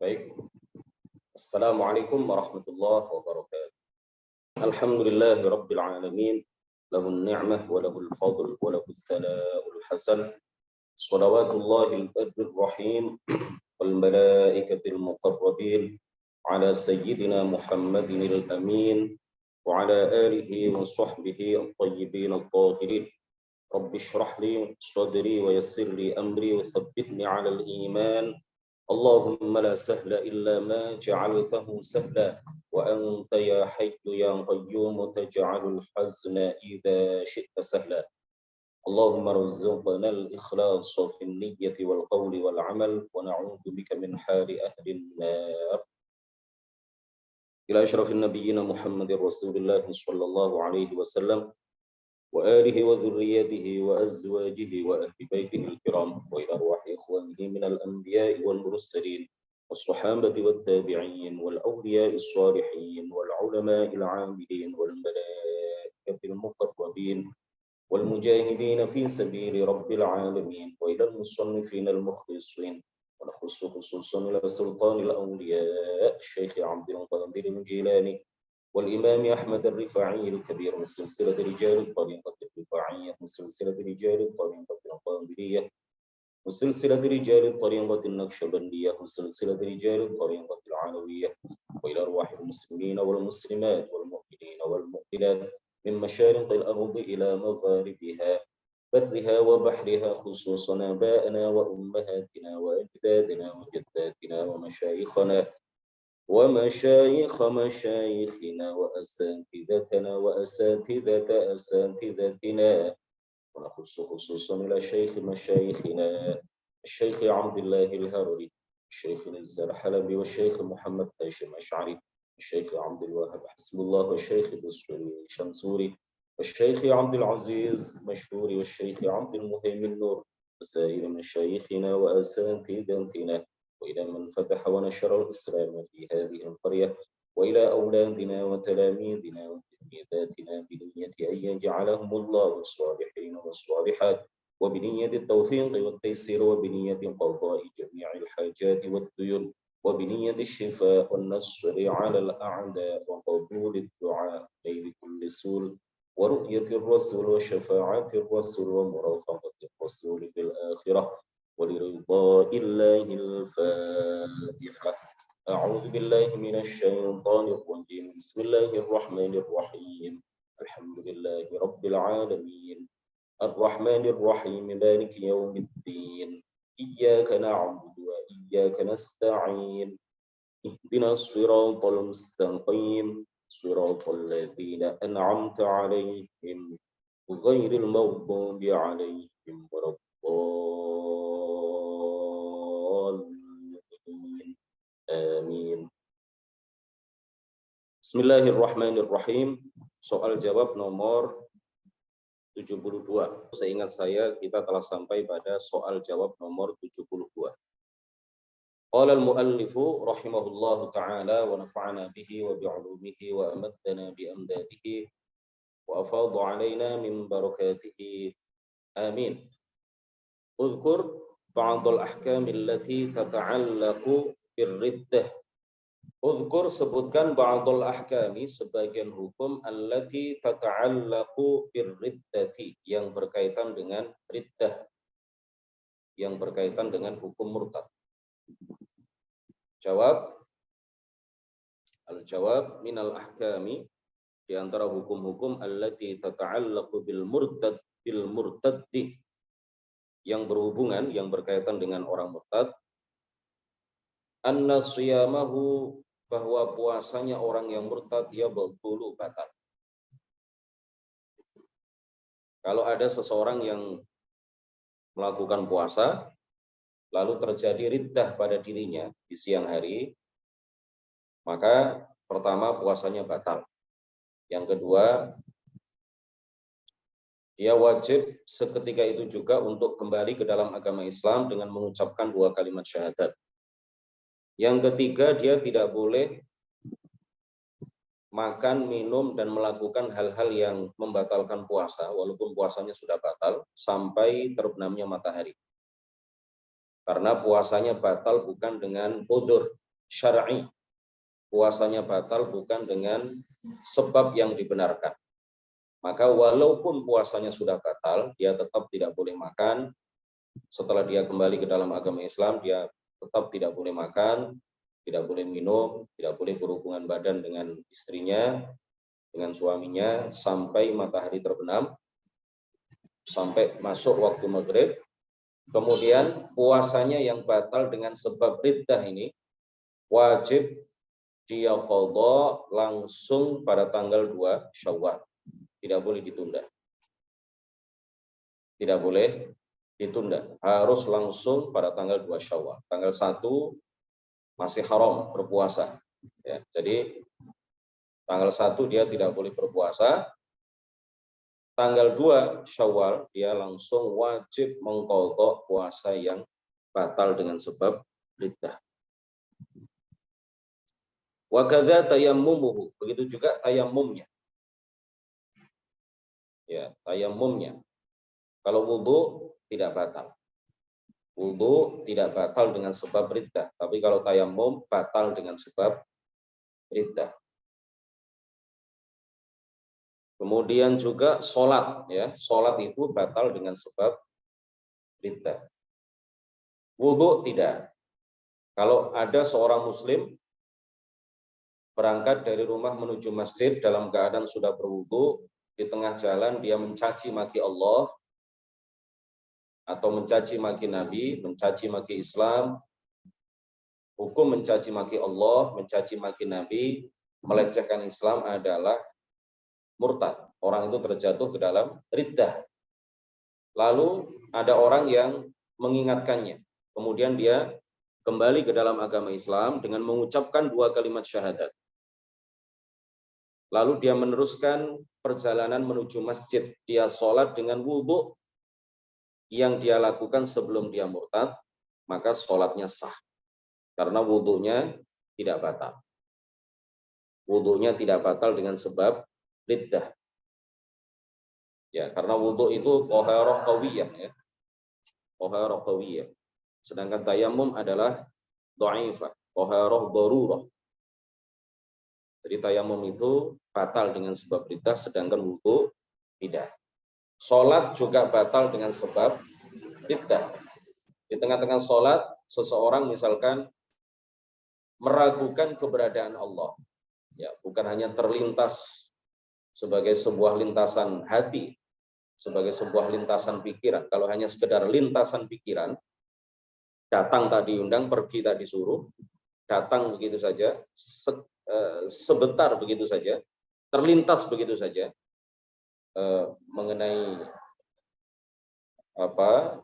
Baik. Assalamualaikum warahmatullahi wabarakatuh. Alhamdulillahi rabbil alamin. Lahun ni'mah wa lahul fadl wa lahul thana'ul hasan. Salawatullahi al-badr rahim wal malaikatil muqarrabin ala sayyidina Muhammadin al-amin wa ala alihi wa sahbihi at-tayyibin at-tahirin. Rabbi shrah li sadri wa yassir li amri wa thabbitni 'ala al-iman. اللهم لا سهل إلا ما جعلته سهلا وأنت يا حي يا قيوم تجعل الحزن إذا شئت سهلا. اللهم ارزقنا الإخلاص في النية والقول والعمل ونعوذ بك من حال أهل النار. إلى أشرف النبيين محمد رسول الله صلى الله عليه وسلم وآله وذريته وأزواجه وأهل بيته الكرام وإلى أرواح إخوانه من الأنبياء والمرسلين والصحابة والتابعين والأولياء الصالحين والعلماء العاملين والملائكة المقربين والمجاهدين في سبيل رب العالمين وإلى المصنفين المخلصين ونخص خصوصا إلى سلطان الأولياء الشيخ عبد القادر الجيلاني والإمام أحمد الرفاعي الكبير من سلسلة رجال الطريقة الرفاعية من سلسلة رجال الطريقة القادرية وسلسلة رجال الطريقة النقشبندية وسلسلة رجال الطريقة العلوية وإلى أرواح المسلمين والمسلمات والمؤمنين والمؤمنات من مشارق الأرض إلى مغاربها برها وبحرها خصوصا آبائنا وأمهاتنا وأجدادنا وجداتنا ومشايخنا ومشايخ مشايخنا وأساتذتنا وأساتذة أساتذتنا ونخص خصوصا إلى شيخ مشايخنا الشيخ عبد الله الهروي الشيخ نزار الحلبي والشيخ محمد هاشم أشعري الشيخ عبد الوهاب حسب الله والشيخ بصري شمسوري والشيخ عبد العزيز مشهوري والشيخ عبد المهيمن نور وسائر مشايخنا وأساتذتنا وإلى من فتح ونشر الإسلام في هذه القرية وإلى أولادنا وتلاميذنا وتلميذاتنا بنية أن يجعلهم الله الصالحين والصالحات وبنية التوفيق والتيسير وبنية قضاء جميع الحاجات والديون وبنية الشفاء والنصر على الأعداء وقبول الدعاء غير كل سول ورؤية الرسول وشفاعة الرسول ومرافقة الرسول في الآخرة ولرضاء الله الفاتحة. أعوذ بالله من الشيطان الرجيم. بسم الله الرحمن الرحيم. الحمد لله رب العالمين الرحمن الرحيم مالك يوم الدين إياك نعبد وإياك نستعين اهدنا الصراط المستقيم صراط الذين أنعمت عليهم غير المغضوب عليهم ولا الضالين آمين. Bismillahirrahmanirrahim. Soal jawab nomor 72. Seingat saya kita telah sampai pada soal jawab nomor 72. Qala al-muallifu rahimahullahu ta'ala wa nafa'ana bihi wa bi'ulumihi wa amaddana bi amdadihi wa afadha 'alaina min barakatihi. Amin. Udhkur ba'd al-ahkam allati tata'allaqu bir-riddah. Udhkur sebutkan ba'd al-ahkami sebagian hukum allati tata'allaqu bir-riddati yang berkaitan dengan riddah, yang berkaitan dengan hukum murtad. Jawab, al-jawab minal ahkami, di antara hukum-hukum allati tata'allaqu bil murtaddi, yang berhubungan, yang berkaitan dengan orang murtad. Anna siyamahu, bahwa puasanya orang yang murtad ya batulu, batal. Kalau ada seseorang yang melakukan puasa lalu terjadi riddah pada dirinya di siang hari, maka pertama puasanya batal. Yang kedua, dia wajib seketika itu juga untuk kembali ke dalam agama Islam dengan mengucapkan 2 kalimat syahadat. Yang ketiga, dia tidak boleh makan, minum, dan melakukan hal-hal yang membatalkan puasa, walaupun puasanya sudah batal, sampai terbenamnya matahari. Karena puasanya batal bukan dengan udzur, syar'i. Puasanya batal bukan dengan sebab yang dibenarkan. Maka walaupun puasanya sudah batal, dia tetap tidak boleh makan. Setelah dia kembali ke dalam agama Islam, dia tetap tidak boleh makan, tidak boleh minum, tidak boleh berhubungan badan dengan istrinya, dengan suaminya, sampai matahari terbenam, sampai masuk waktu maghrib. Kemudian puasanya yang batal dengan sebab riddah ini, wajib dia qadha langsung pada tanggal 2 Syawal. Tidak boleh ditunda. Tidak boleh ditunda. Harus langsung pada tanggal 2 Syawal. Tanggal 1 masih haram berpuasa. Ya, jadi tanggal 1 dia tidak boleh berpuasa. Tanggal 2 Syawal dia langsung wajib mengqadha puasa yang batal dengan sebab riddah. Wa kadza tayammumuhu, begitu juga tayammumnya. Ya, tayammumnya. Kalau wudu tidak batal. Wudu tidak batal dengan sebab riddah, tapi kalau tayammum batal dengan sebab riddah. Kemudian juga sholat, ya, sholat itu batal dengan sebab riddah. Wudu tidak. Kalau ada seorang muslim berangkat dari rumah menuju masjid dalam keadaan sudah berwudu, di tengah jalan dia mencaci maki Allah atau mencaci maki Nabi, mencaci maki Islam. Hukum mencaci maki Allah, mencaci maki Nabi, melecehkan Islam adalah murtad. Orang itu terjatuh ke dalam riddah. Lalu ada orang yang mengingatkannya. Kemudian dia kembali ke dalam agama Islam dengan mengucapkan 2 kalimat syahadat. Lalu dia meneruskan perjalanan menuju masjid. Dia sholat dengan wudu yang dia lakukan sebelum dia murtad, maka sholatnya sah. Karena wudunya tidak batal. Wudunya tidak batal dengan sebab riddah. Ya, karena wudu itu taharah qawiyah, ya. Taharah qawiyah. Sedangkan tayammum adalah dhaifah, taharah darurah. Jadi tayammum itu batal dengan sebab riddah, sedangkan wudu tidak. Sholat juga batal dengan sebab riddah. Di tengah-tengah sholat, seseorang misalkan meragukan keberadaan Allah. Ya, bukan hanya terlintas sebagai sebuah lintasan hati, sebagai sebuah lintasan pikiran. Kalau hanya sekedar lintasan pikiran, datang tak diundang, pergi tak disuruh, datang begitu saja, sebentar begitu saja, terlintas begitu saja mengenai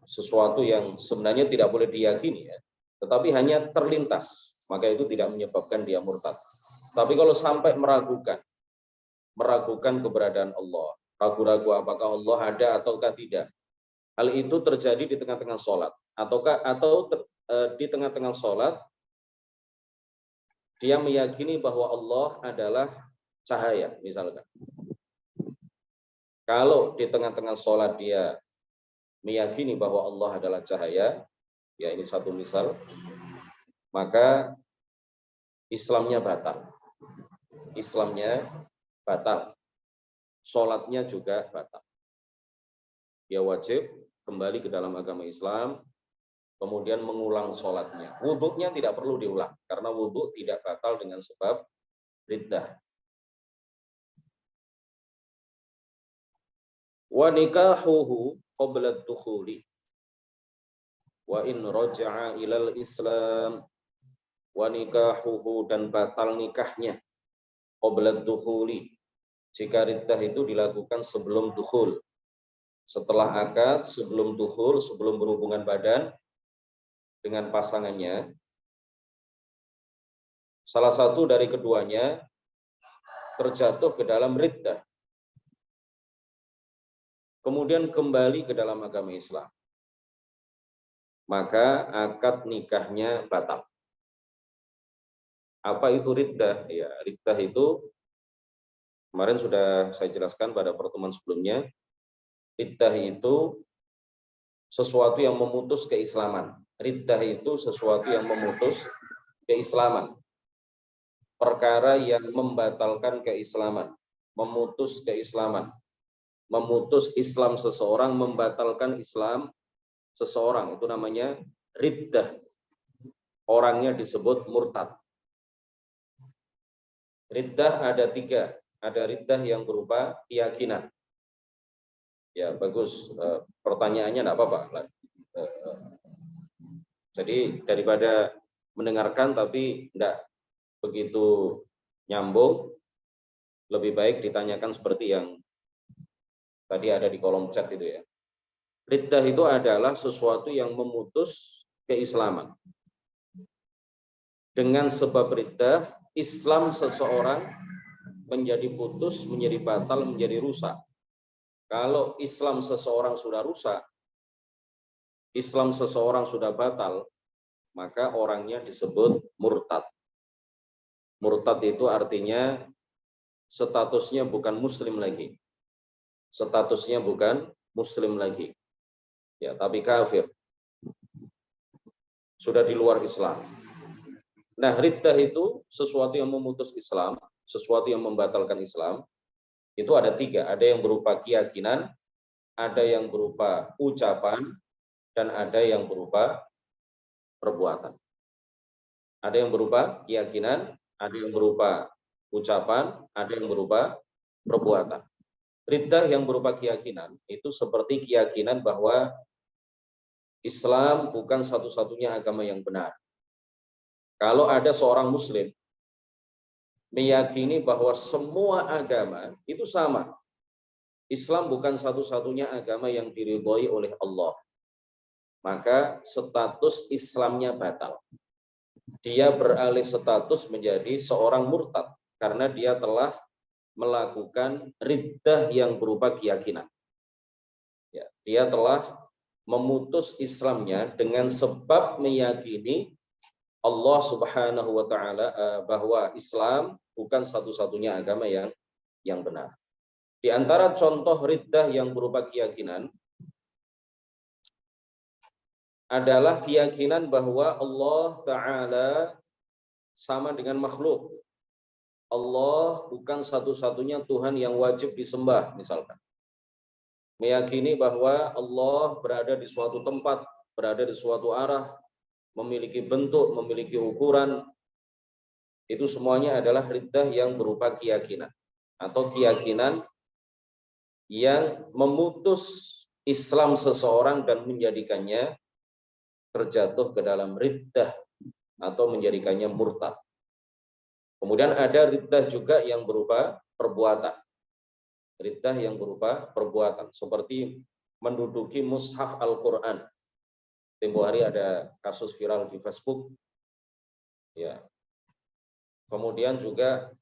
sesuatu yang sebenarnya tidak boleh diyakini, ya, tetapi hanya terlintas, maka itu tidak menyebabkan dia murtad. Tapi kalau sampai meragukan keberadaan Allah, ragu-ragu apakah Allah ada ataukah tidak, hal itu terjadi di tengah-tengah sholat, di tengah-tengah sholat dia meyakini bahwa Allah adalah cahaya, misalkan. Kalau di tengah-tengah sholat dia meyakini bahwa Allah adalah cahaya, ya ini satu misal, maka Islamnya batal. Islamnya batal. Sholatnya juga batal. Dia wajib kembali ke dalam agama Islam, kemudian mengulang sholatnya. Wudhunya tidak perlu diulang, karena wudhu tidak batal dengan sebab riddah. Wa nikahuhu qabla dukhuli wa in raja'a ilal Islam. Wa nikahuhu, dan batal nikahnya qabla dukhuli, jika riddah itu dilakukan sebelum dukhul, setelah akad, sebelum dukhul, sebelum berhubungan badan dengan pasangannya. Salah satu dari keduanya terjatuh ke dalam riddah, kemudian kembali ke dalam agama Islam, maka akad nikahnya batal. Apa itu riddah? Ya, riddah itu kemarin sudah saya jelaskan pada pertemuan sebelumnya. Riddah itu sesuatu yang memutus keislaman. Riddah itu sesuatu yang memutus keislaman. perkara yang membatalkan keislaman, memutus keislaman, memutus Islam seseorang, membatalkan Islam seseorang, itu namanya riddah. Orangnya disebut murtad. Riddah ada 3. Ada riddah yang berupa keyakinan. Ya, bagus. Pertanyaannya enggak apa-apa. Jadi daripada mendengarkan tapi enggak begitu nyambung, lebih baik ditanyakan seperti yang tadi ada di kolom chat itu ya. Riddah itu adalah sesuatu yang memutus keislaman. Dengan sebab riddah, Islam seseorang menjadi putus, menjadi batal, menjadi rusak. Kalau Islam seseorang sudah rusak, Islam seseorang sudah batal, maka orangnya disebut murtad. Murtad itu artinya statusnya bukan muslim lagi. Statusnya bukan muslim lagi. Ya, tapi kafir. Sudah di luar Islam. Nah, riddah itu sesuatu yang memutus Islam, sesuatu yang membatalkan Islam. Itu ada 3. Ada yang berupa keyakinan, ada yang berupa ucapan, dan ada yang berupa perbuatan. Ada yang berupa keyakinan, ada yang berupa ucapan, ada yang berupa perbuatan. Riddah yang berupa keyakinan itu seperti keyakinan bahwa Islam bukan satu-satunya agama yang benar. Kalau ada seorang muslim meyakini bahwa semua agama itu sama, Islam bukan satu-satunya agama yang diridhoi oleh Allah, maka status Islamnya batal. Dia beralih status menjadi seorang murtad karena dia telah melakukan riddah yang berupa keyakinan. Ya, dia telah memutus Islamnya dengan sebab meyakini Allah Subhanahu wa taala bahwa Islam bukan satu-satunya agama yang benar. Di antara contoh riddah yang berupa keyakinan adalah keyakinan bahwa Allah taala sama dengan makhluk. Allah bukan satu-satunya Tuhan yang wajib disembah, misalkan. Meyakini bahwa Allah berada di suatu tempat, berada di suatu arah, memiliki bentuk, memiliki ukuran, itu semuanya adalah riddah yang berupa keyakinan atau keyakinan yang memutus Islam seseorang dan menjadikannya terjatuh ke dalam riddah atau menjadikannya murtad. Kemudian ada riddah juga yang berupa perbuatan. Riddah yang berupa perbuatan seperti menduduki mushaf Al-Qur'an. Tempo hari ada kasus viral di Facebook. Ya. Kemudian juga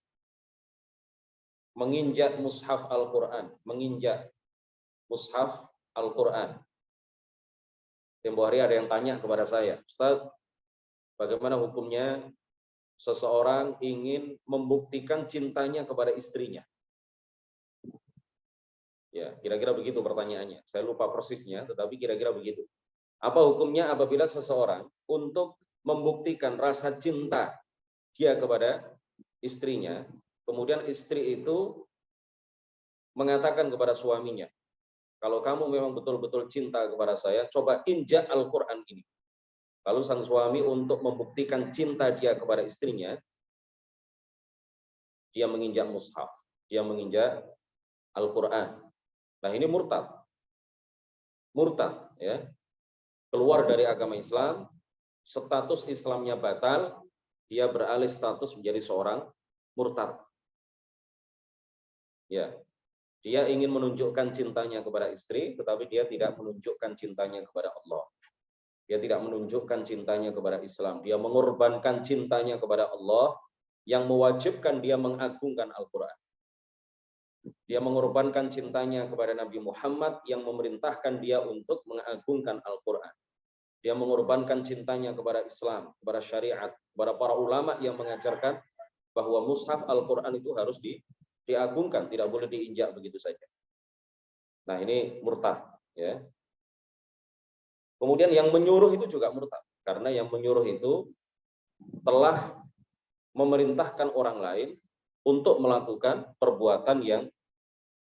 menginjak mushaf Al-Qur'an, menginjak mushaf Al-Qur'an. Tempo hari ada yang tanya kepada saya, Ustaz, bagaimana hukumnya seseorang ingin membuktikan cintanya kepada istrinya? Ya, kira-kira begitu pertanyaannya. Saya lupa persisnya, tetapi kira-kira begitu. Apa hukumnya apabila seseorang untuk membuktikan rasa cinta dia kepada istrinya, kemudian istri itu mengatakan kepada suaminya, kalau kamu memang betul-betul cinta kepada saya, coba injak Al-Quran ini. Lalu sang suami untuk membuktikan cinta dia kepada istrinya, dia menginjak mushaf, dia menginjak Al-Quran. Nah, ini murtad. Murtad, ya. Keluar dari agama Islam, status Islamnya batal, dia beralih status menjadi seorang murtad. Ya. Dia ingin menunjukkan cintanya kepada istri, tetapi dia tidak menunjukkan cintanya kepada Allah. Dia tidak menunjukkan cintanya kepada Islam. Dia mengorbankan cintanya kepada Allah yang mewajibkan dia mengagungkan Al-Quran. Dia mengorbankan cintanya kepada Nabi Muhammad yang memerintahkan dia untuk mengagungkan Al-Quran. Dia mengorbankan cintanya kepada Islam, kepada syariat, kepada para ulama yang mengajarkan bahwa mushaf Al-Quran itu harus diagungkan, tidak boleh diinjak begitu saja. Nah, ini murtad, ya. Kemudian yang menyuruh itu juga murtad, karena yang menyuruh itu telah memerintahkan orang lain untuk melakukan perbuatan yang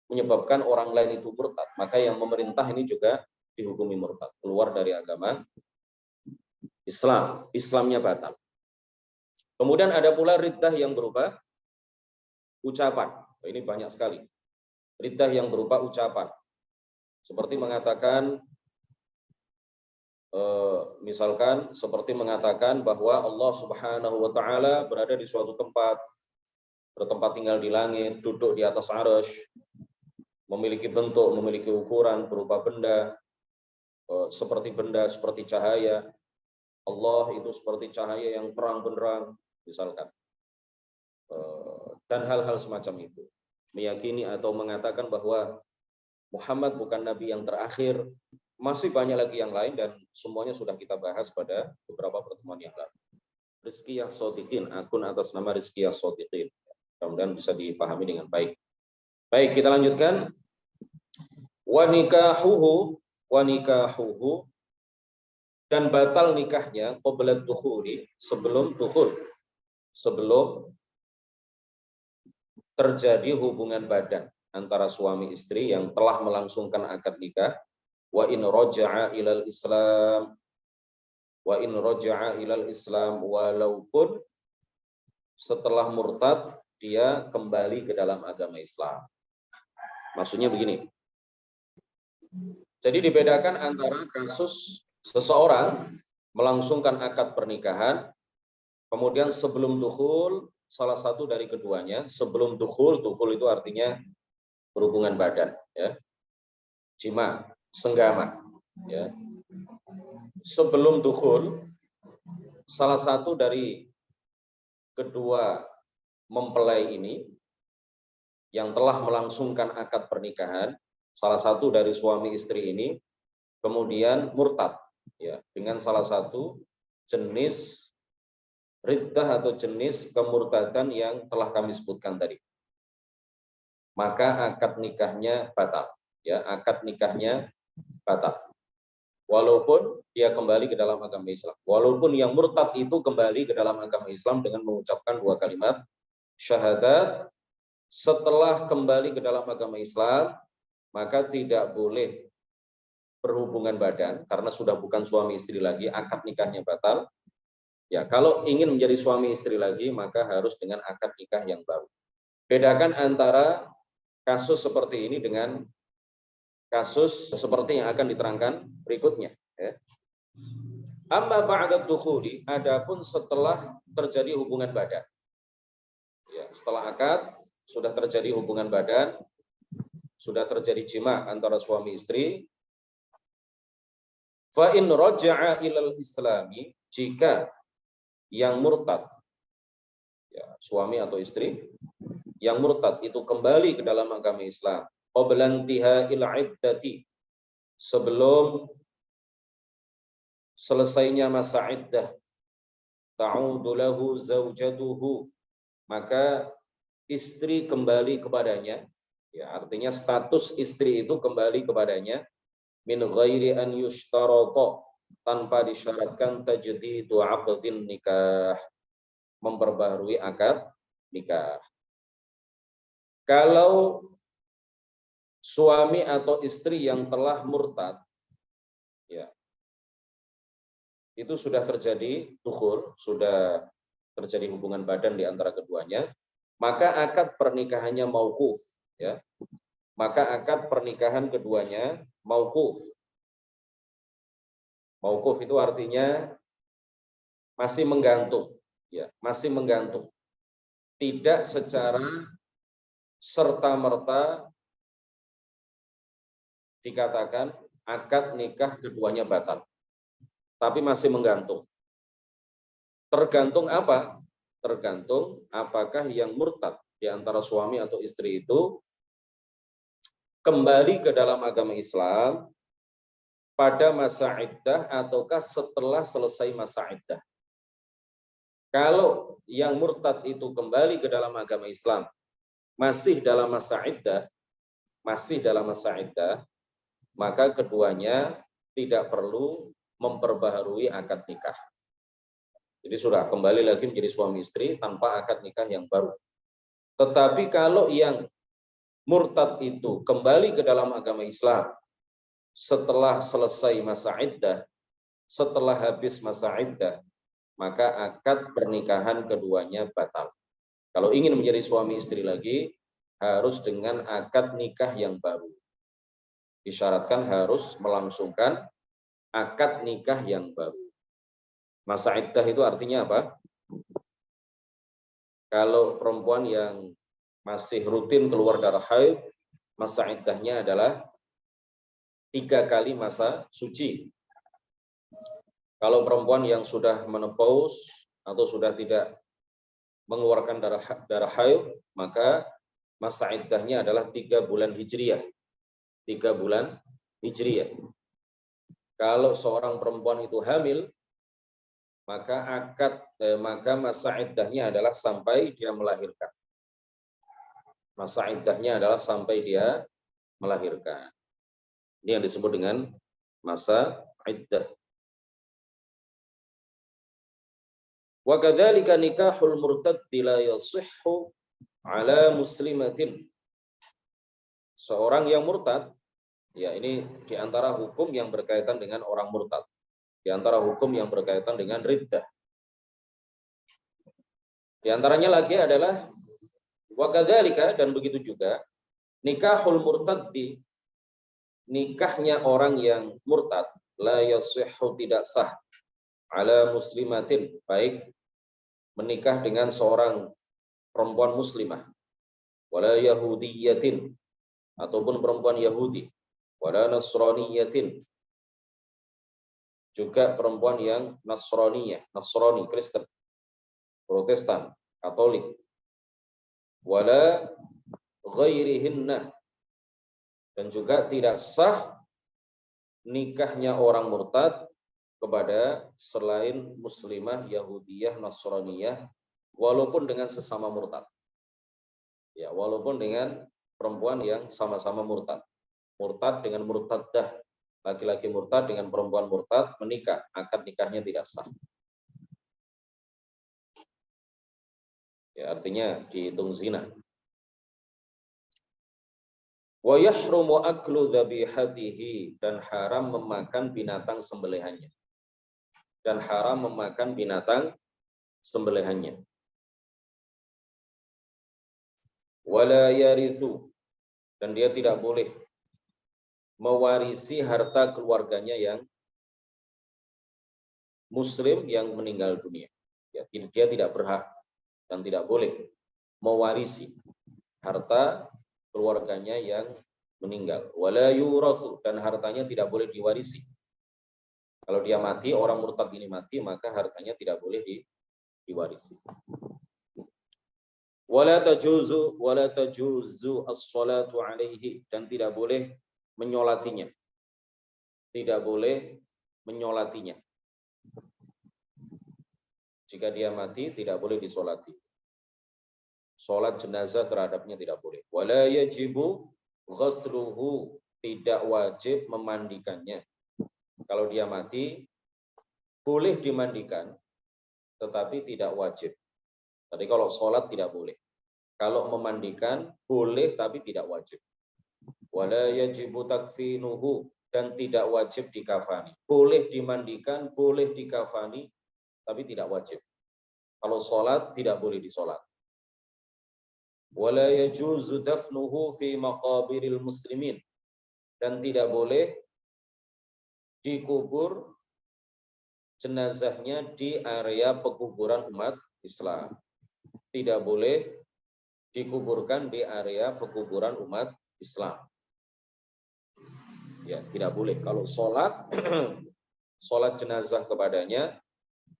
menyebabkan orang lain itu murtad, maka yang memerintah ini juga dihukumi murtad, keluar dari agama Islam, Islamnya batal. Kemudian ada pula riddah yang berupa ucapan. Ini banyak sekali. Riddah yang berupa ucapan. Seperti mengatakan, misalkan seperti mengatakan bahwa Allah Subhanahu wa Ta'ala berada di suatu tempat, bertempat tinggal di langit, duduk di atas arsy, memiliki bentuk, memiliki ukuran berupa benda, seperti cahaya. Allah itu seperti cahaya yang terang benderang, misalkan. Dan hal-hal semacam itu. Meyakini atau mengatakan bahwa Muhammad bukan Nabi yang terakhir. Masih banyak lagi yang lain dan semuanya sudah kita bahas pada beberapa pertemuan yang lalu. Rizqiyah Shodiqin, akun atas nama Rizqiyah Shodiqin. Mudah-mudahan bisa dipahami dengan baik. Baik, kita lanjutkan. Wa nikahuhu dan batal nikahnya qabla dukhuli, sebelum dukhul, sebelum terjadi hubungan badan antara suami istri yang telah melangsungkan akad nikah. Wa in raja'a ilal Islam, walaupun setelah murtad dia kembali ke dalam agama Islam. Maksudnya begini. Jadi dibedakan antara kasus seseorang melangsungkan akad pernikahan, kemudian sebelum dukhul, salah satu dari keduanya, sebelum dukhul itu artinya berhubungan badan, ya, jima, senggama, ya. Sebelum dukhul, salah satu dari kedua mempelai ini yang telah melangsungkan akad pernikahan, salah satu dari suami istri ini kemudian murtad, ya, dengan salah satu jenis riddah atau jenis kemurtadan yang telah kami sebutkan tadi. Maka akad nikahnya batal, ya, akad nikahnya batal. Walaupun dia kembali ke dalam agama Islam. Walaupun yang murtad itu kembali ke dalam agama Islam dengan mengucapkan 2 kalimat syahadat, setelah kembali ke dalam agama Islam, maka tidak boleh berhubungan badan karena sudah bukan suami istri lagi, akad nikahnya batal. Ya, kalau ingin menjadi suami istri lagi, maka harus dengan akad nikah yang baru. Bedakan antara kasus seperti ini dengan kasus seperti yang akan diterangkan berikutnya. Ya. Amma ba'da dukhuli, adapun setelah terjadi hubungan badan. Ya, setelah akad sudah terjadi hubungan badan, sudah terjadi jima antara suami istri. Fa in raja'a ilal islami, jika yang murtad, ya, suami atau istri yang murtad itu kembali ke dalam agama Islam, qabla intiha'il iddati, sebelum selesainya masa iddah, ta'udu lahu zaujatuhu, maka istri kembali kepadanya, ya, artinya status istri itu kembali kepadanya, min ghairi an yushtarata, tanpa disyaratkan tajdidu aqdin nikah, memperbaharui akad nikah. Kalau suami atau istri yang telah murtad, ya, itu sudah terjadi dukhul, sudah terjadi hubungan badan di antara keduanya, maka akad pernikahannya mauquf, ya. Maka akad pernikahan keduanya mauquf. Mauquf itu artinya masih menggantung, ya, masih menggantung. Tidak secara serta-merta dikatakan akad nikah keduanya batal, tapi masih menggantung. Tergantung apa? Tergantung apakah yang murtad di antara suami atau istri itu kembali ke dalam agama Islam pada masa iddah ataukah setelah selesai masa iddah. Kalau yang murtad itu kembali ke dalam agama Islam masih dalam masa iddah, maka keduanya tidak perlu memperbaharui akad nikah. Jadi sudah kembali lagi menjadi suami istri tanpa akad nikah yang baru. Tetapi kalau yang murtad itu kembali ke dalam agama Islam setelah selesai masa iddah, setelah habis masa iddah, maka akad pernikahan keduanya batal. Kalau ingin menjadi suami istri lagi, harus dengan akad nikah yang baru. Disyaratkan harus melangsungkan akad nikah yang baru. Masa iddah itu artinya apa? Kalau perempuan yang masih rutin keluar darah haid, masa iddahnya adalah 3 kali masa suci. Kalau perempuan yang sudah menopause atau sudah tidak mengeluarkan darah haid, maka masa iddahnya adalah 3 bulan hijriyah. 3 bulan hijriyah. Kalau seorang perempuan itu hamil, maka masa iddahnya adalah sampai dia melahirkan. Masa iddahnya adalah sampai dia melahirkan. Ini yang disebut dengan masa iddah. Wa kadzalika nikahul murtaddi la yashihhu ala muslimatin. Seorang yang murtad, ya ini di antara hukum yang berkaitan dengan orang murtad. Di antara hukum yang berkaitan dengan riddah. Di antaranya lagi adalah wa kadzalika, dan begitu juga nikahul murtaddi, nikahnya orang yang murtad, la yashihhu, tidak sah, ala muslimatin, baik menikah dengan seorang perempuan muslimah, wala yahudiyatin, ataupun perempuan Yahudi, wala nasraniyatin, juga perempuan yang Nasrani, Kristen, Protestan, Katolik, wala ghairihinna, dan juga tidak sah nikahnya orang murtad kepada selain muslimah, Yahudiyah, Nasraniyah, walaupun dengan sesama murtad. Ya, walaupun dengan perempuan yang sama-sama murtad. Murtad dengan murtaddah, laki-laki murtad dengan perempuan murtad menikah, akad nikahnya tidak sah. Ya, artinya dihitung zina. Wa yahrumu aklu dzabihatihi, dan haram memakan binatang sembelihannya. Dan haram memakan binatang sembelihannya. Wala yarithu, dan dia tidak boleh mewarisi harta keluarganya yang muslim yang meninggal dunia. Ya, dia tidak berhak dan tidak boleh mewarisi harta keluarganya yang meninggal. Wala yurathu, dan hartanya tidak boleh diwarisi. Kalau dia mati, orang murtad ini mati, maka hartanya tidak boleh diwarisi. Wala tajuzu as-salatu alaihi, dan tidak boleh menyolatinya. Tidak boleh menyolatinya. Jika dia mati, tidak boleh disolati. Sholat jenazah terhadapnya tidak boleh. Wala yajibu ghasluhu, tidak wajib memandikannya. Kalau dia mati, boleh dimandikan, tetapi tidak wajib. Tadi kalau sholat tidak boleh. Kalau memandikan, boleh tapi tidak wajib. Wala yajibu takfinuhu, dan tidak wajib dikafani. Boleh dimandikan, boleh dikafani, tapi tidak wajib. Kalau sholat, tidak boleh disolat. Wala yajuzu dafnuhu fi maqabiril muslimin, dan tidak boleh dikubur jenazahnya di area pekuburan umat Islam. Tidak boleh dikuburkan di area pekuburan umat Islam. Ya, tidak boleh. Kalau sholat, sholat jenazah kepadanya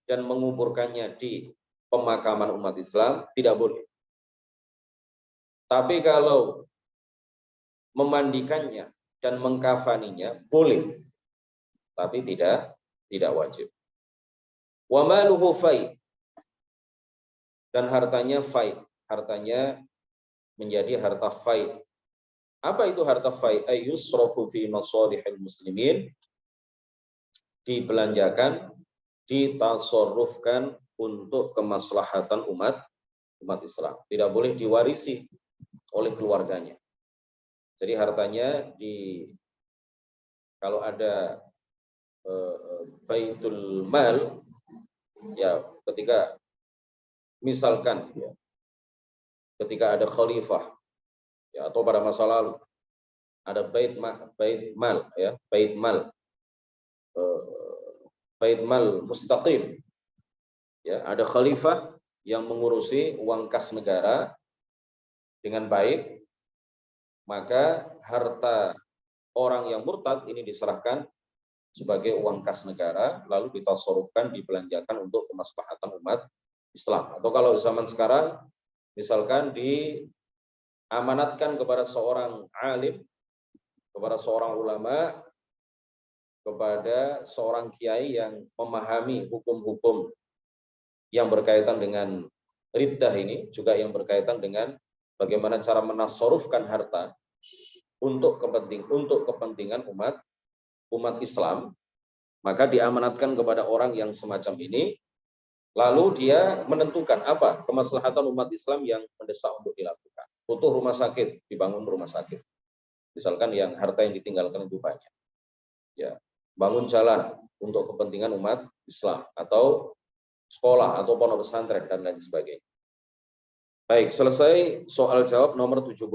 dan menguburkannya di pemakaman umat Islam, tidak boleh. Tapi kalau memandikannya dan mengkafaninya, boleh. Tapi tidak wajib. Wa maluhu fai, dan hartanya fai. Hartanya menjadi harta fai. Apa itu harta fai? Ayyusrafu fi masalihil muslimin, dibelanjakan, ditasarrufkan untuk kemaslahatan umat Islam. Tidak boleh diwarisi oleh keluarganya. Jadi hartanya kalau ada baitul mal, ya ketika misalkan ya, ketika ada khalifah ya, atau pada masa lalu ada bait mal mustaqim ya, ada khalifah yang mengurusi uang kas negara dengan baik, maka harta orang yang murtad ini diserahkan sebagai uang kas negara, lalu ditasarrufkan, dibelanjakan untuk kemaslahatan umat Islam. Atau kalau zaman sekarang, misalkan diamanatkan kepada seorang alim, kepada seorang ulama, kepada seorang kiai yang memahami hukum-hukum yang berkaitan dengan riddah ini, juga yang berkaitan dengan bagaimana cara menasarufkan harta untuk kepentingan umat Islam, maka diamanatkan kepada orang yang semacam ini, lalu dia menentukan apa kemaslahatan umat Islam yang mendesak untuk dilakukan. Butuh rumah sakit, dibangun rumah sakit. Misalkan yang harta yang ditinggalkan itu banyak. Ya, bangun jalan untuk kepentingan umat Islam, atau sekolah atau pondok pesantren dan lain sebagainya. Baik, selesai soal jawab nomor 72.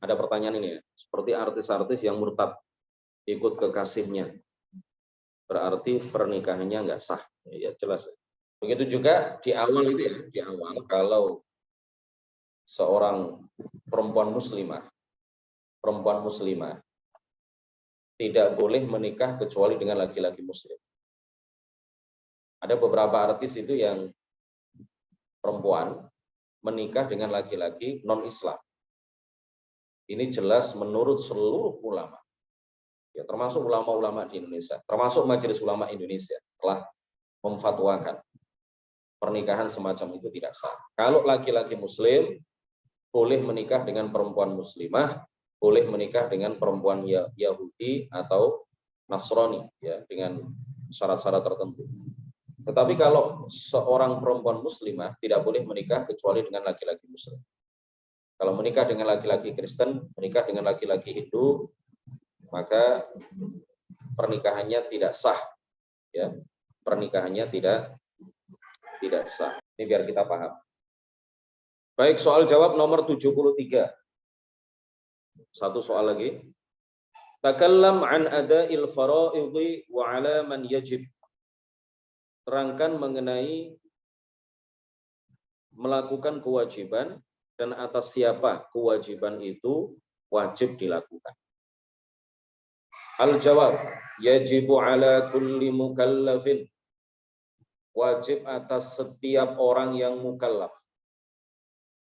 Ada pertanyaan ini ya, seperti artis-artis yang murtad ikut kekasihnya, berarti pernikahannya nggak sah. Ya jelas. Begitu juga di awal itu ya, di awal kalau seorang perempuan muslimah tidak boleh menikah kecuali dengan laki-laki muslim. Ada beberapa artis itu yang perempuan menikah dengan laki-laki non-Islam. Ini jelas menurut seluruh ulama, ya, termasuk ulama-ulama di Indonesia, termasuk Majelis Ulama Indonesia telah memfatwakan pernikahan semacam itu tidak sah. Kalau laki-laki muslim boleh menikah dengan perempuan muslimah, boleh menikah dengan perempuan Yahudi atau Nasrani, ya, dengan syarat-syarat tertentu. Tetapi kalau seorang perempuan muslimah tidak boleh menikah kecuali dengan laki-laki muslim. Kalau menikah dengan laki-laki Kristen, menikah dengan laki-laki Hindu, maka pernikahannya tidak sah. Ya, pernikahannya tidak sah. Ini biar kita paham. Baik, soal jawab nomor 73. Satu soal lagi. Takallam an ada'il fara'idhi wa 'ala man yajib. Terangkan mengenai melakukan kewajiban dan atas siapa kewajiban itu wajib dilakukan. Al-jawab, yajibu 'ala kulli mukallafin. Wajib atas setiap orang yang mukallaf.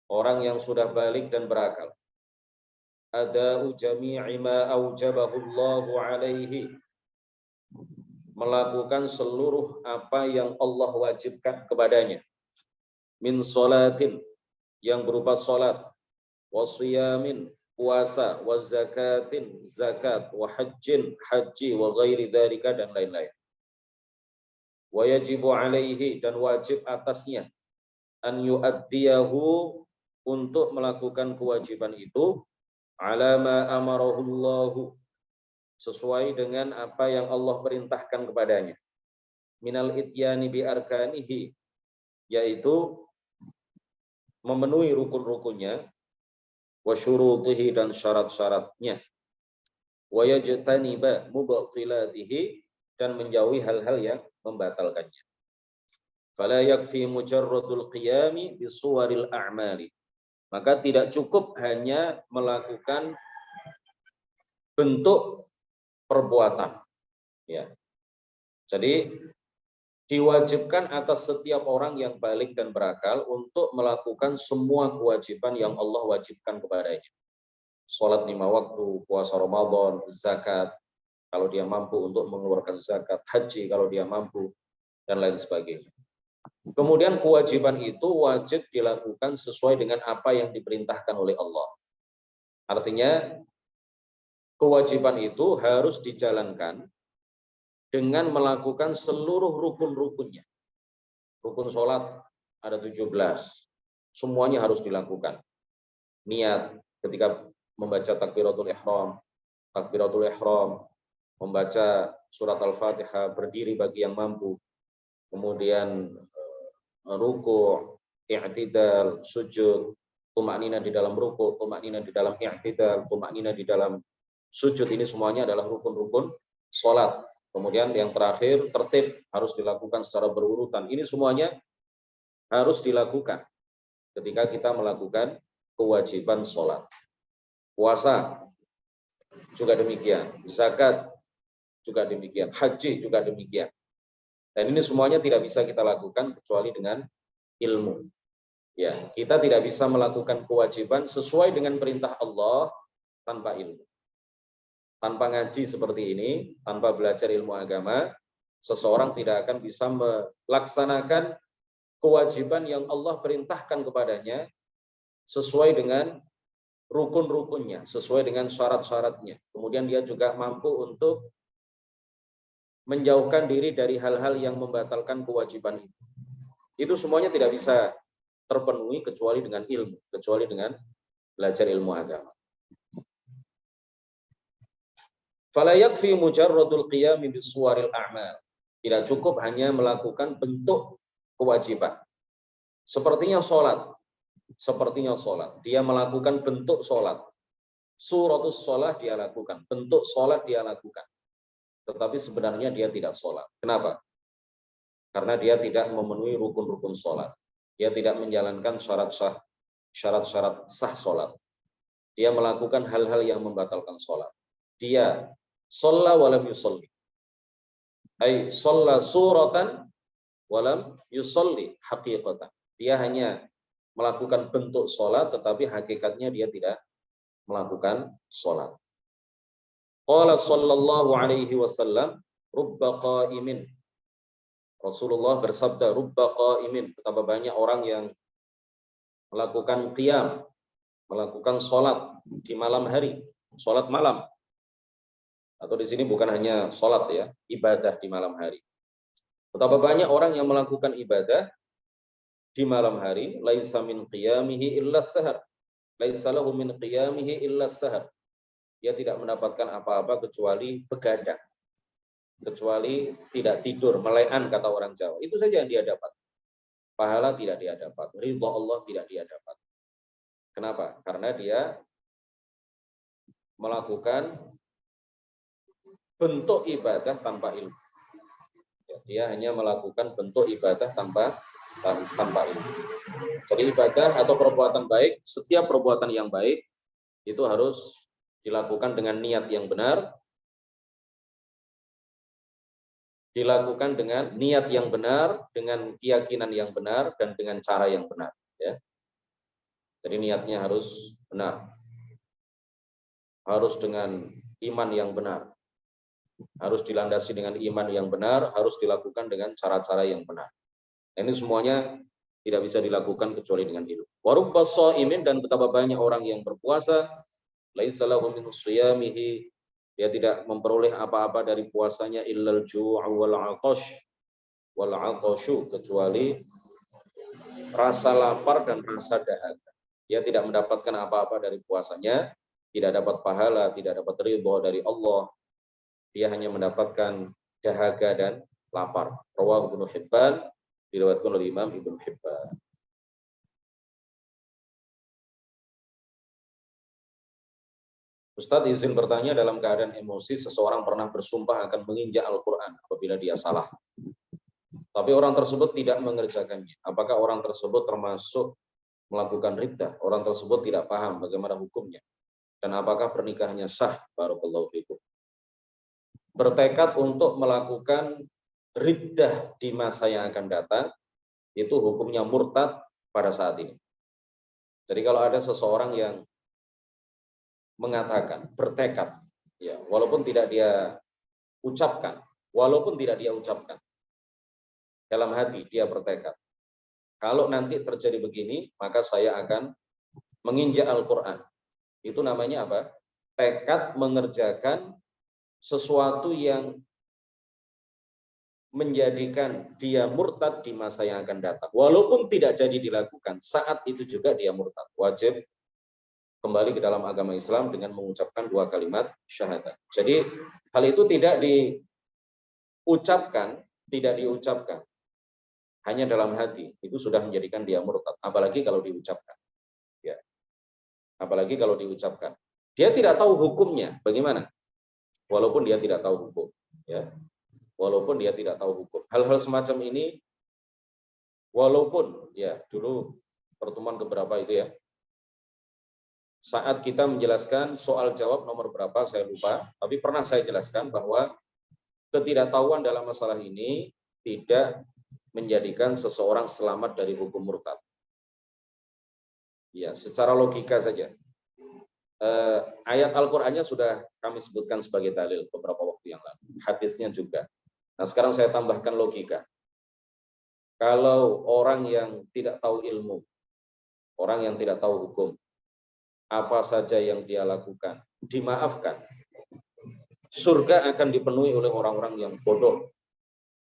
Orang yang sudah balik dan berakal. Ada'u jami'i ma aujabahu Allahu 'alaihi. Melakukan seluruh apa yang Allah wajibkan kepadanya. Min sholatin, yang berupa salat, wa siyamin, puasa, wa zakatin, zakat, wa hajjin, haji, wa ghairi dzalika, dan lain-lain. Wa yajibu 'alaihi, dan wajib atasnya, an yu'addiyahu, untuk melakukan kewajiban itu, ala ma amarahullahu, sesuai dengan apa yang Allah perintahkan kepadanya. Minal ityani bi arkanihi, yaitu memenuhi rukun-rukunnya, wa syurutihi, dan syarat-syaratnya, wa yajtaniba mubtilatihi, dan menjauhi hal-hal yang membatalkannya. Fala yakfi mujarradul qiyami bi suwaril a'mali. Maka tidak cukup hanya melakukan bentuk perbuatan. Ya. Jadi diwajibkan atas setiap orang yang balik dan berakal untuk melakukan semua kewajiban yang Allah wajibkan kepadanya. Sholat 5 waktu, puasa Ramadan, zakat, kalau dia mampu untuk mengeluarkan zakat, haji kalau dia mampu, dan lain sebagainya. Kemudian kewajiban itu wajib dilakukan sesuai dengan apa yang diperintahkan oleh Allah. Artinya, kewajiban itu harus dijalankan dengan melakukan seluruh rukun-rukunnya. Rukun sholat ada 17. Semuanya harus dilakukan. Niat ketika membaca takbiratul ihram, membaca surat Al-Fatihah, berdiri bagi yang mampu, kemudian ruku', i'tidal, sujud, tumaknina di dalam ruku', tumaknina di dalam i'tidal, tumaknina di dalam sujud, ini semuanya adalah rukun-rukun sholat. Kemudian yang terakhir, tertib harus dilakukan secara berurutan. Ini semuanya harus dilakukan ketika kita melakukan kewajiban sholat. Puasa juga demikian, zakat juga demikian, haji juga demikian. Dan ini semuanya tidak bisa kita lakukan kecuali dengan ilmu. Ya, kita tidak bisa melakukan kewajiban sesuai dengan perintah Allah tanpa ilmu. Tanpa ngaji seperti ini, tanpa belajar ilmu agama, seseorang tidak akan bisa melaksanakan kewajiban yang Allah perintahkan kepadanya sesuai dengan rukun-rukunnya, sesuai dengan syarat-syaratnya. Kemudian dia juga mampu untuk menjauhkan diri dari hal-hal yang membatalkan kewajiban itu. Itu semuanya tidak bisa terpenuhi kecuali dengan ilmu, kecuali dengan belajar ilmu agama. Fala yakfi mujarradul qiyam bisuwaril a'mal. Tidak cukup hanya melakukan bentuk kewajiban. Sepertinya sholat. Dia melakukan bentuk sholat. Suratus sholat dia lakukan. Bentuk sholat dia lakukan. Tetapi sebenarnya dia tidak sholat. Kenapa? Karena dia tidak memenuhi rukun-rukun sholat. Dia tidak menjalankan syarat-syarat sah sholat. Dia melakukan hal-hal yang membatalkan sholat. Dia sholla walam yusolli. Sholla suratan walam yusolli haqiqatan. Dia hanya melakukan bentuk sholat, tetapi hakikatnya dia tidak melakukan sholat. Qala sallallahu alaihi wasallam, rubba qa'imin. Rasulullah bersabda, rubba qa'imin. Betapa banyak orang yang melakukan qiyam, melakukan sholat di malam hari, sholat malam. Atau di sini bukan hanya sholat ya, ibadah di malam hari. Betapa banyak orang yang melakukan ibadah di malam hari, laisa min qiyamihi illa sahar. Laisa lahu min qiyamihi illa sahar. Dia tidak mendapatkan apa-apa kecuali begadang. Kecuali tidak tidur, melean kata orang Jawa. Itu saja yang dia dapat. Pahala tidak dia dapat, ridha Allah tidak dia dapat. Kenapa? Karena dia melakukan bentuk ibadah tanpa ilmu. Dia hanya melakukan bentuk ibadah tanpa ilmu. Jadi ibadah atau perbuatan baik, setiap perbuatan yang baik itu harus dilakukan dengan niat yang benar, dilakukan dengan niat yang benar, dengan keyakinan yang benar, dan dengan cara yang benar. Ya. Jadi niatnya harus benar, harus dengan iman yang benar, harus dilandasi dengan iman yang benar, harus dilakukan dengan cara-cara yang benar. Ini semuanya tidak bisa dilakukan kecuali dengan ilmu. Warubba shaimin, dan betapa banyak orang yang berpuasa, laisa lahu min shiyamihi, dia tidak memperoleh apa-apa dari puasanya illal ju'u wal 'atashu, kecuali rasa lapar dan rasa dahaga. Dia tidak mendapatkan apa-apa dari puasanya, tidak dapat pahala, tidak dapat ridha dari Allah. Dia hanya mendapatkan dahaga dan lapar. Rawahu Ibnu Hibban, diriwayatkan oleh Imam Ibnu Hibban. Ustadz izin bertanya, dalam keadaan emosi seseorang pernah bersumpah akan menginjak Al-Quran apabila dia salah. Tapi orang tersebut tidak mengerjakannya. Apakah orang tersebut termasuk melakukan riddah? Orang tersebut tidak paham bagaimana hukumnya. Dan apakah pernikahannya sah? Barakallahu fikum. Bertekad untuk melakukan riddah di masa yang akan datang, itu hukumnya murtad pada saat ini. Jadi kalau ada seseorang yang mengatakan, bertekad, ya, walaupun tidak dia ucapkan, dalam hati dia bertekad, kalau nanti terjadi begini, maka saya akan menginjak Al-Quran. Itu namanya apa? Tekad mengerjakan sesuatu yang menjadikan dia murtad di masa yang akan datang. Walaupun tidak jadi dilakukan, saat itu juga dia murtad. Wajib kembali ke dalam agama Islam dengan mengucapkan 2 kalimat syahadat. Jadi hal itu tidak diucapkan, hanya dalam hati. Itu sudah menjadikan dia murtad. Apalagi kalau diucapkan. Ya. Apalagi kalau diucapkan. Dia tidak tahu hukumnya. Bagaimana? Walaupun dia tidak tahu hukum. Ya. Walaupun dia tidak tahu hukum. Hal-hal semacam ini, walaupun ya dulu pertemuan keberapa itu ya, saat kita menjelaskan soal jawab nomor berapa saya lupa, tapi pernah saya jelaskan bahwa ketidaktahuan dalam masalah ini tidak menjadikan seseorang selamat dari hukum murtad. Ya, secara logika saja. Ayat Al-Qur'annya sudah kami sebutkan sebagai dalil beberapa waktu yang lalu. Hadisnya juga. Nah, sekarang saya tambahkan logika. Kalau orang yang tidak tahu ilmu, orang yang tidak tahu hukum, apa saja yang dia lakukan dimaafkan, surga akan dipenuhi oleh orang-orang yang bodoh.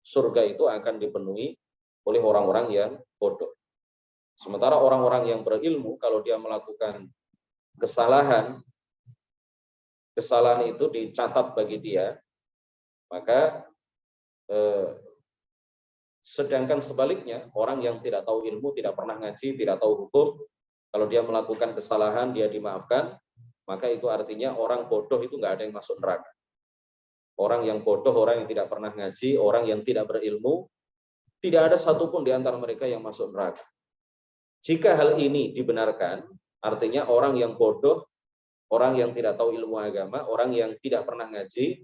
Surga itu akan dipenuhi oleh orang-orang yang bodoh. Sementara orang-orang yang berilmu, kalau dia melakukan kesalahan itu dicatat bagi dia, maka sedangkan sebaliknya, orang yang tidak tahu ilmu, tidak pernah ngaji, tidak tahu hukum, kalau dia melakukan kesalahan, dia dimaafkan, maka itu artinya orang bodoh itu nggak ada yang masuk neraka. Orang yang bodoh, orang yang tidak pernah ngaji, orang yang tidak berilmu, tidak ada satupun di antara mereka yang masuk neraka. Jika hal ini dibenarkan, artinya orang yang bodoh, orang yang tidak tahu ilmu agama, orang yang tidak pernah ngaji,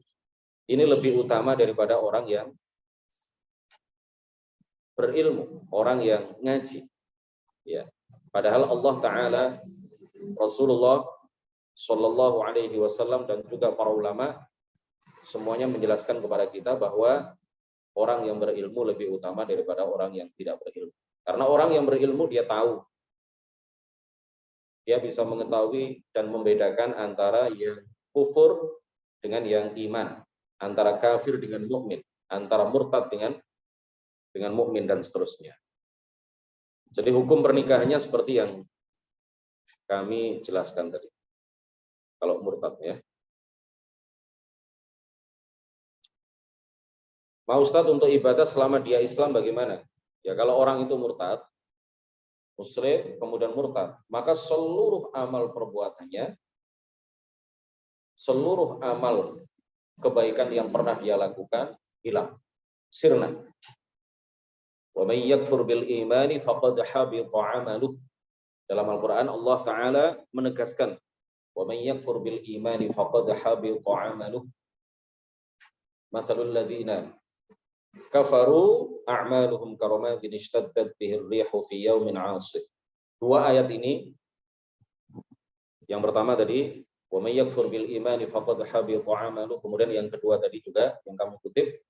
ini lebih utama daripada orang yang berilmu, orang yang ngaji. Ya. Padahal Allah Ta'ala, Rasulullah Shallallahu Alaihi Wasallam dan juga para ulama semuanya menjelaskan kepada kita bahwa orang yang berilmu lebih utama daripada orang yang tidak berilmu. Karena orang yang berilmu dia tahu, dia bisa mengetahui dan membedakan antara yang kufur dengan yang iman, antara kafir dengan mukmin, antara murtad dengan mukmin dan seterusnya. Jadi hukum pernikahannya seperti yang kami jelaskan tadi. Kalau murtad ya. Mau Ustadz untuk ibadah selama dia Islam bagaimana? Ya kalau orang itu murtad, musyrik, kemudian murtad, maka seluruh amal perbuatannya, seluruh amal kebaikan yang pernah dia lakukan hilang, sirna. Wa may yakfur bil imani faqad habita 'amaluh. Dalam Al-Qur'an Allah Ta'ala menegaskan, wa may yakfur bil imani faqad habita 'amaluh. Mathalul ladzina kafaru a'maluhum karamadin ishtaddat bihi ar-rihu fi yawmin 'asif. Dua ayat ini, yang pertama tadi wa may yakfur bil imani faqad habita 'amaluh, kemudian yang kedua tadi juga yang kamu kutip,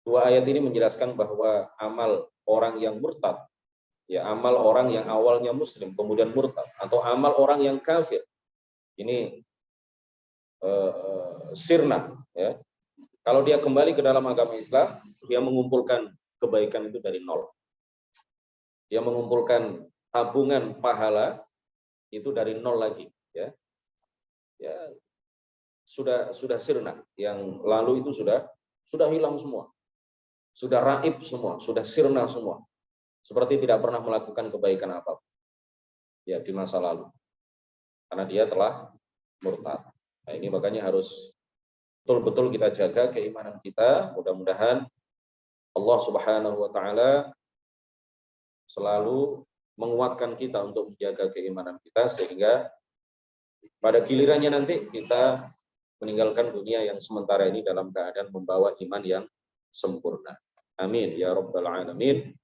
dua ayat ini menjelaskan bahwa amal orang yang murtad, ya amal orang yang awalnya muslim kemudian murtad, atau amal orang yang kafir, ini sirna, ya. Kalau dia kembali ke dalam agama Islam, dia mengumpulkan kebaikan itu dari nol. Dia mengumpulkan tabungan pahala itu dari nol lagi, ya. Ya sudah sirna. Yang lalu itu sudah hilang semua. Sudah raib semua, sudah sirna semua. Seperti tidak pernah melakukan kebaikan apapun. Ya, di masa lalu. Karena dia telah murtad. Nah, ini makanya harus betul-betul kita jaga keimanan kita. Mudah-mudahan Allah Subhanahu wa Ta'ala selalu menguatkan kita untuk menjaga keimanan kita, sehingga pada gilirannya nanti kita meninggalkan dunia yang sementara ini dalam keadaan membawa iman yang sempurna. Amin ya rabbal alamin.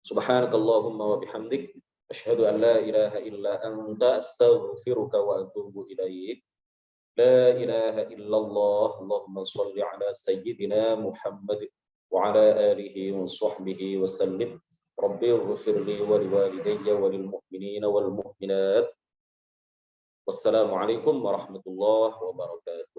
Subhanakallahumma wa bihamdik asyhadu an la ilaha illa anta astaghfiruka wa atubu ilaik. La ilaha illallah. Allahumma shalli ala sayyidina Muhammad wa ala alihi wa sahbihi wa sallim. Rabbi ighfir li wa liwalidayya wa lil mu'minina wal mu'minat. Wassalamu alaikum warahmatullahi wabarakatuh.